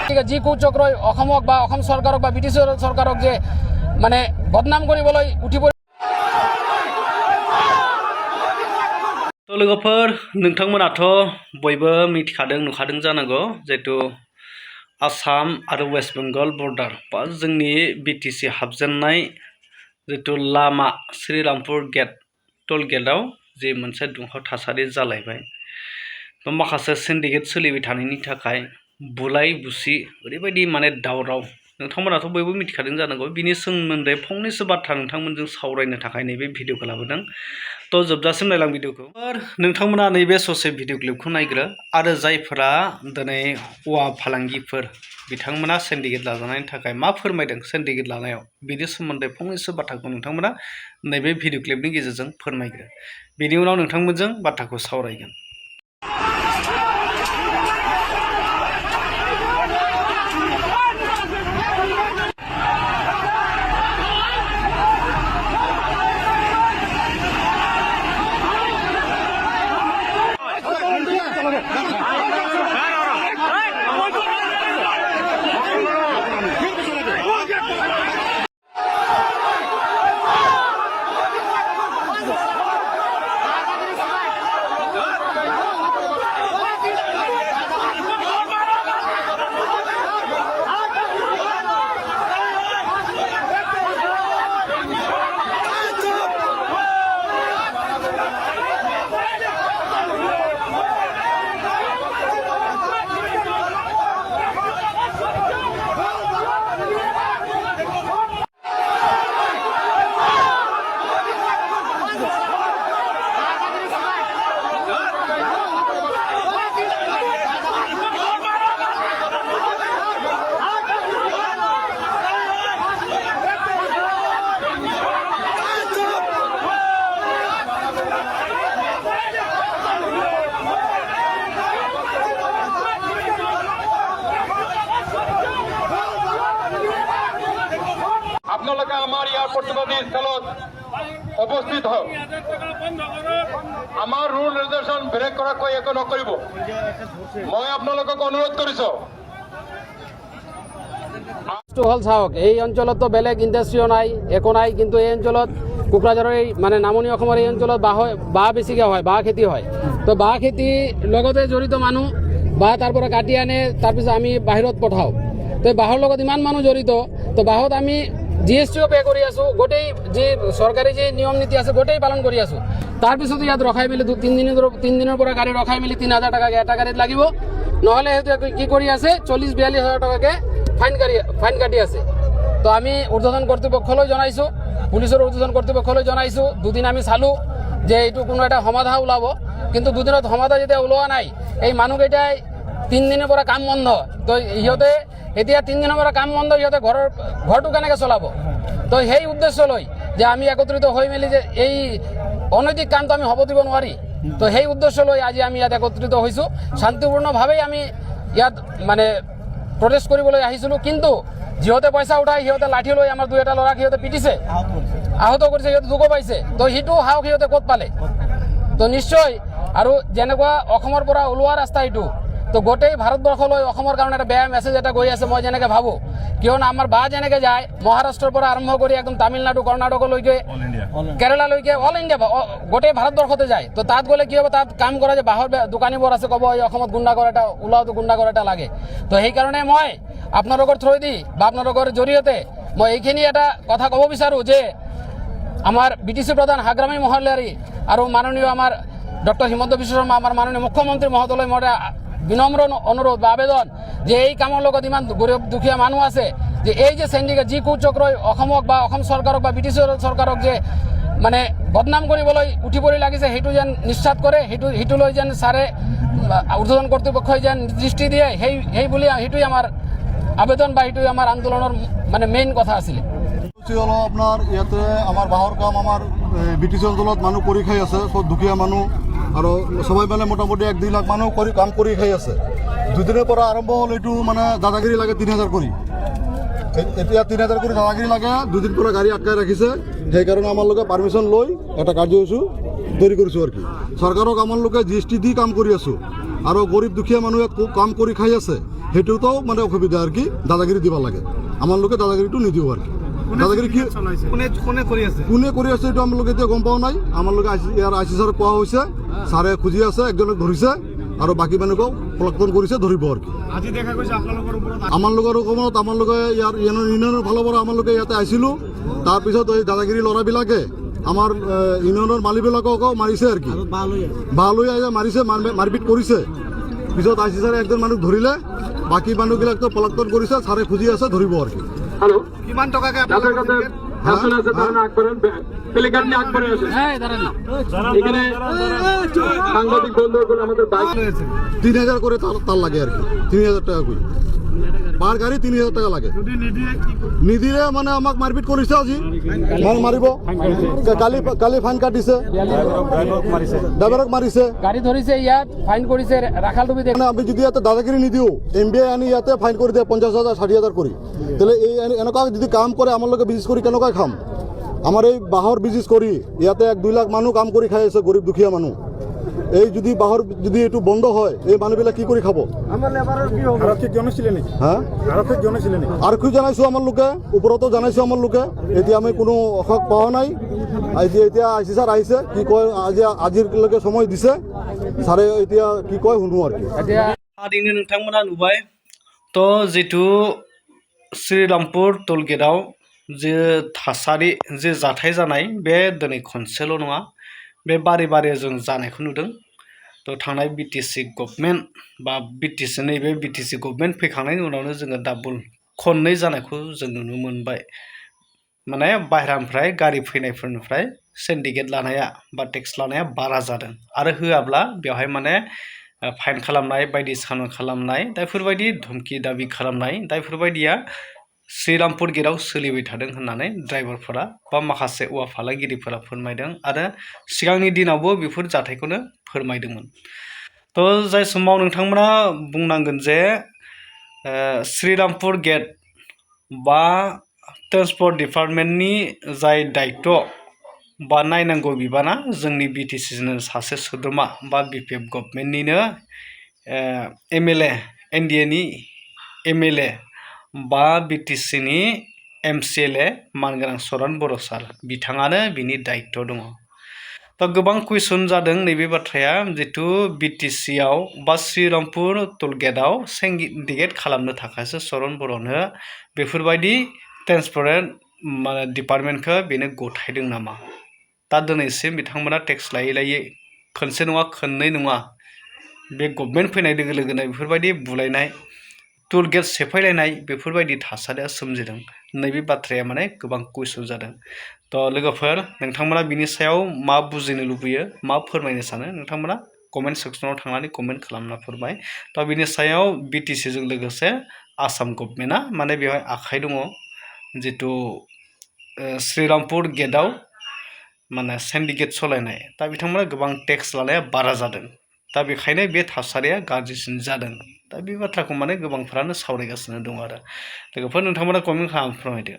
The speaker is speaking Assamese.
যি কুচক্ৰই অসমক বা অসম চৰকাৰক বা ব্ৰিটিছ চৰকাৰক যে মানে বদনাম কৰিবলৈ উঠি পৰি लोगोफोर नोंथांमोनाथ' बयबो मिथिखादों नुखादों जानांगौ जिहेतु आसाम आरो वेस्ट बेंगल बर्डार बा जोंनि बिटिसि हाबजेननाय जितु लामा श्रीरामपुर गेट टल गेटआव जे मोनसे दुंहाव थासारि जालायबाय माखासे सिन्डिकेट सोलिबाय थानायनि थाखाय बुलाय बुसि ओरैबायदि माने दावराव नोंथांमोनाथ' बयबो मिथिखादों जानांगौ बिनि सोमोन्दै फंनैसो बाथ्रा नोंथांमोनजों सावरायनो थाखाय नैबे भिडिअखौ लाबोदों तो जोबजासिम नायलां भिडिअखौ नोंथांमोना नैबे ससे भिडिअ क्लिपखौ नायग्रो आरो जायफोरा दिनै औवा फालांगिफोर बिथांमोना सिन्डिकेट लाजानायनि थाखाय मा फोरमायदों सिन्डिकेट लानायाव बिनि सोमोन्दै फंनैसो बाथ्राखौ नोंथांमोना नैबे भिडिअ क्लिपनि गेजेरजों फोरमायग्रो बेनि उनाव नोंथांमोनजों बाथ्राखौ सावरायगोन আপোনালোকে আমাৰ ইয়াৰ প্ৰতিবাদী স্থলত উপস্থিত হওক আমাৰ ৰুল ৰেগুলেশ্যন ব্ৰেক কৰাকৈ একো নকৰিব মই আপোনালোকক অনুৰোধ কৰিছো হল চাওক এই অঞ্চলতো বেলেগ ইণ্ডাষ্ট্ৰিও নাই একো নাই কিন্তু এই অঞ্চলত কোকৰাঝাৰৰ এই মানে নামনি অসমৰ এই অঞ্চলত বাঁহ বেছিকৈ হয় বাঁহ খেতি হয় তো বাঁহ খেতিৰ লগতে জড়িত মানুহ বাঁহ তাৰ পৰা কাটি আনে তাৰপিছত আমি বাহিৰত পঠাওঁ তো বাঁহৰ লগত ইমান মানুহ জড়িত তো বাঁহত আমি জিএসটিও পে কৰি আছোঁ গোটেই যি চৰকাৰী যি নিয়ম নীতি আছে গোটেই পালন কৰি আছোঁ তাৰপিছতো ইয়াত ৰখাই মেলি 3 দিনৰ পৰা গাড়ী ৰখাই মেলি 3,000 টকা এটা গাড়ীত লাগিব নহ'লে সেইটো কি কৰি আছে 40-42 হাজাৰ টকাকৈ ফাইন কাটি আছে তো আমি ঊৰ্ধ্বতন কৰ্তৃপক্ষলৈ জনাইছোঁ পুলিচৰ ঊৰ্ধ্বতন কৰ্তৃপক্ষলৈ জনাইছোঁ দুদিন আমি চালোঁ যে এইটো কোনো এটা সমাধান ওলাব কিন্তু দুদিনত সমাধান যেতিয়া ওলোৱা নাই এই মানুহকেইটাই 3 দিনৰ পৰা কাম বন্ধ তো সিহঁতে এতিয়া 3 দিনৰ পৰা কাম বন্ধ সিহঁতে ঘৰটো কেনেকৈ চলাব তো সেই উদ্দেশ্য লৈ যে আমি একত্ৰিত হৈ মেলি যে এই অনৈতিক কামটো আমি হ'ব দিব নোৱাৰি তো সেই উদ্দেশ্য লৈ আজি আমি ইয়াত একত্ৰিত হৈছোঁ শান্তিপূৰ্ণভাৱেই আমি ইয়াত মানে প্ৰটেষ্ট কৰিবলৈ আহিছিলোঁ কিন্তু যিহঁতে পইচা উঠাই সিহঁতে লাঠি লৈ আমাৰ 2 এটা ল'ৰাক সিহঁতে পিটিছে আহত কৰিছে সিহঁতে দুখ পাইছে তো সেইটো সাহস সিহঁতে ক'ত পালে তো নিশ্চয় আৰু যেনেকুৱা অসমৰ পৰা ওলোৱা ৰাস্তা এইটো তো গোটেই ভাৰতবৰ্ষলৈ অসমৰ কাৰণে এটা বেয়া মেছেজ এটা গৈ আছে মই যেনেকৈ ভাবোঁ কিয়নো আমাৰ বাঁহ যেনেকৈ যায় মহাৰাষ্ট্ৰৰ পৰা আৰম্ভ কৰি একদম তামিলনাডু কৰ্ণাটকলৈকে কেৰালালৈকে অল ইণ্ডিয়া গোটেই ভাৰতবৰ্ষতে যায় তো তাত গ'লে কি হ'ব তাত কাম কৰা যে বাঁহৰ দোকানীবোৰ আছে ক'ব এই অসমত গুণ্ডাগৰ এটা ওলাওঁতো গুণ্ডাগৰ এটা লাগে তো সেইকাৰণে মই আপোনালোকৰ থ্ৰুদি বা আপোনালোকৰ জৰিয়তে মই এইখিনি এটা কথা ক'ব বিচাৰোঁ যে আমাৰ বিটিচি প্ৰধান হাগ্ৰামী মহলাৰী আৰু মাননীয় আমাৰ ডক্টৰ হিমন্ত বিশ্ব শৰ্মা আমাৰ মাননীয় মুখ্যমন্ত্ৰী মহোদয়লৈ মই বিনম্ৰ অনুৰোধ বা আবেদন যে এই কামৰ লগত ইমান গৰীব দুখীয়া মানুহ আছে যে এই যে সিন্ডিকেট যি কুচক্ৰই অসমক বা অসম চৰকাৰক বা ব্ৰিটিছ চৰকাৰক যে মানে বদনাম কৰিবলৈ উঠি পৰি লাগিছে সেইটো যেন নিশ্চাত কৰে সেইটো লৈ যেন ছাৰে ঊৰ্ধ্বতন কৰ্তৃপক্ষই যেন দৃষ্টি দিয়ে সেই বুলি সেইটোৱে আমাৰ আবেদন বা সেইটোৱে আমাৰ আন্দোলনৰ মানে মেইন কথা আছিলে হলো আপনাৰ ইয়াতে আমাৰ বাহৰ কাম আমাৰ ব্ৰিটিশ অঞ্চলত মানুষ কৰি খাই আছে সব দুখীয়া মানুহ আৰু সবাই মানে মোটামুটি 1-2 লাখ মানুহ কৰি কাম কৰি খাই আছে দুদিনৰ পৰা আৰম্ভ হ'ল এইটো মানে দাদাগিৰি লাগে 3,000 কৰি এতিয়া 3,000 কৰি দাদাগিৰি লাগে দুদিন পৰা গাড়ী আটকাই ৰাখিছে সেইকাৰণে আমাৰ লোকে পাৰ্মিশ্যন লৈ এটা কাৰ্যসূচী তৈৰি কৰিছোঁ আৰু কি চৰকাৰক আমাৰ লোকে জিএসটি দি কাম কৰি আছোঁ আৰু গৰীব দুখীয়া মানুহ ইয়াত কাম কৰি খাই আছে সেইটোতো মানে অসুবিধা আর কি দাদাগিরি দিব লাগে আমার লোকে দাদাগিরিটো নিদিও আর কি দাদাগিরি কি কোনে কৰি আছে এইটো আমাৰ লোকে এতিয়া গম পোৱা নাই আমাৰ লোকে ইয়াৰ আই চি ছাৰ পোৱা হৈছে ছাৰে খুজি আছে একজনক ধৰিছে আৰু বাকী মানুহক পলায়ন কৰিছে ধৰিব আৰু কি আমাৰ লোকৰ সময়ত আমাৰ লোকে ইয়াৰ ইউনিয়নৰ ফালৰ পৰা আমাৰ লোকে ইয়াতে আহিছিলোঁ তাৰপিছত এই দাদাগিৰি ল'ৰাবিলাকে আমাৰ ইউনিয়নৰ মালিকবিলাককো মাৰিছে আৰু কি বাহ লৈ আহি মাৰিছে মাৰপিট কৰিছে পিছত আই চি ছাৰে একজন মানুহ ধৰিলে বাকী মানুহবিলাকতো পলায়ন কৰিছে ছাৰে খুজি আছে ধৰিব আৰু কি হ্যালো কিমান টকাকে যাদের কাছে অ্যাপশন আছে তারা আগ করেন প্লেকার্ড নিয়ে আগ করে আসেন এই দাঁড়ান না এখানে সাংবাদিক বন্ধুগুলো আমাদের বাইক 3,000 করে তার লাগে আর কি 3,000 টাকা করে পার গাড়ি 3,000 টাকা লাগে নিদিলে মানে আমাক মারপিট কৰিছে আজি মানে মাৰিব কালি ফাইন কাটিছে ড্ৰাইভাৰক মাৰিছে গাড়ী ধৰিছে ইয়াত ফাইন কৰিছে ৰাখাল তুমি দেখ মানে আমি যদি ইয়াতে দাদাগিৰি নিদিওঁ MBA আনি ইয়াতে ফাইন কৰি দিয়ে 50,000 60,000 কৰি তাহলে এই এনেকুৱা যদি কাম কৰে আমাৰ লোকে বিজনেছ কৰি কেনেকৈ খাম আমাৰ এই বাঁহৰ বিজনেছ কৰি ইয়াতে 1-2 লাখ মানুহ কাম কৰি খাই আছে গৰীব দুখীয়া মানুহ এই যদি বাঁহৰ যদি এইটো বন্ধ হয় এই মানুহবিলাক কি কৰি খাব আৰক্ষী জনাইছোঁ আমাৰ লোকে ওপৰতো জনাইছোঁ আমাৰ লোকে এতিয়া আমি কোনো অসক পোৱা নাই এতিয়া আই চি ছাৰ আহিছে কি কয় আজিলৈকে সময় দিছে ছাৰে এতিয়া কি কয় শুনো আৰু কি थारैनो नोंथांमोना नुबाय तो जितु श्रीरामपुर टोलगेटआव जे थासारि जे जाथाय जानाय बे दिनै खनसेल' नङा बे बारे बारे जों जानायखौ नुदों तो थांनाय बिटिसि गभर्नमेन्ट बा बिटिसि नैबे बिटिसि गभर्नमेन्ट फैखांनायनि उनावनो जोङो डाबल खननै जानायखौ जों नुनो मोनबाय माने बाहेरानिफ्राय गारि फैनायफोरनिफ्राय सिन्डिकेट लानाया बा टेक्स लानाया बारा जादों आरो होआब्ला बेवहाय माने फाइन खालामनाय बायदिसिना खालामनाय दा बेफोरबायदि धमकी दाबि खालामनाय दा बेफोरबायदिया श्रीरामपुर गेटआव सोलिबाय थादों होननानै ड्राइभारफोरा बा माखासे औवा फालांगिरिफोरा फोरमायदों आरो सिगांनि दिनावबो बेफोर जाथायखौनो फोरमायदोंमोन तो जाय समाव नोंथांमोना बुंनांगोन जे श्रीरामपुर गेट बा ट्रान्सपर्ट डिपार्टमेन्टनि जाय दायित्व बा नायनांगौ बिबाना जोंनि बिटिसिनो सासे सोद्रोमा बा बिपिएफ गभर्नमेन्टनिनो MLA NDAनि MLA बा बिटिसिनि MCLA मानगोनां सरन बर' सार बिथाङानो बिनि दायित्व दङ दा गोबां कुइसन जादों नैबे बाथ्राया जितु बिटिसिआव बा श्रीरामपुर टोलगेटआव सिन्डिकेट खालामनो थाखायसो सरन बर'नो बेफोरबायदि ट्रान्सपर्ट डिपार्टमेन्टखौ बेनो गथायदों नामा दा दिनैसिम बिथांमोना टेक्स लायै लायै खनसे नङा खननै नङा बे गभर्नमेन्ट फैनाय लोगो लोगोनो बेफोरबायदि बुलायनाय टोल गेट सेफायलायनाय बेफोरबायदि थासारिया सोमजिदों नैबे बाथ्राया माने गोबां कुइसन जादों तो लोगोफोर नोंथांमोना बिनि सायाव मा बुजिनो लुबैयो मा फोरमायनो सानो नोंथांमोना कमेन्ट सेक्सनाव थांनानै कमेन्ट खालामना फोरमाय तो बिनि सायाव बिटिसिजों लोगोसे आसाम गभर्नमेन्टआ माने बेवहाय आखाइ दङ जितु श्रीरामपुर गेटआव माने सिन्डिकेट सालायनाय दा बिथांमोना गोबां टेक्स लानाया बारा जादों दा बेखायनो बे थासारिया गाज्रिसिन जादों दा बे बाथ्राखौ माने गोबांफ्रानो सावरायगासिनो दं आरो लोगोफोर नोंथांमोना कमेन्ट खालामना फोरमायदो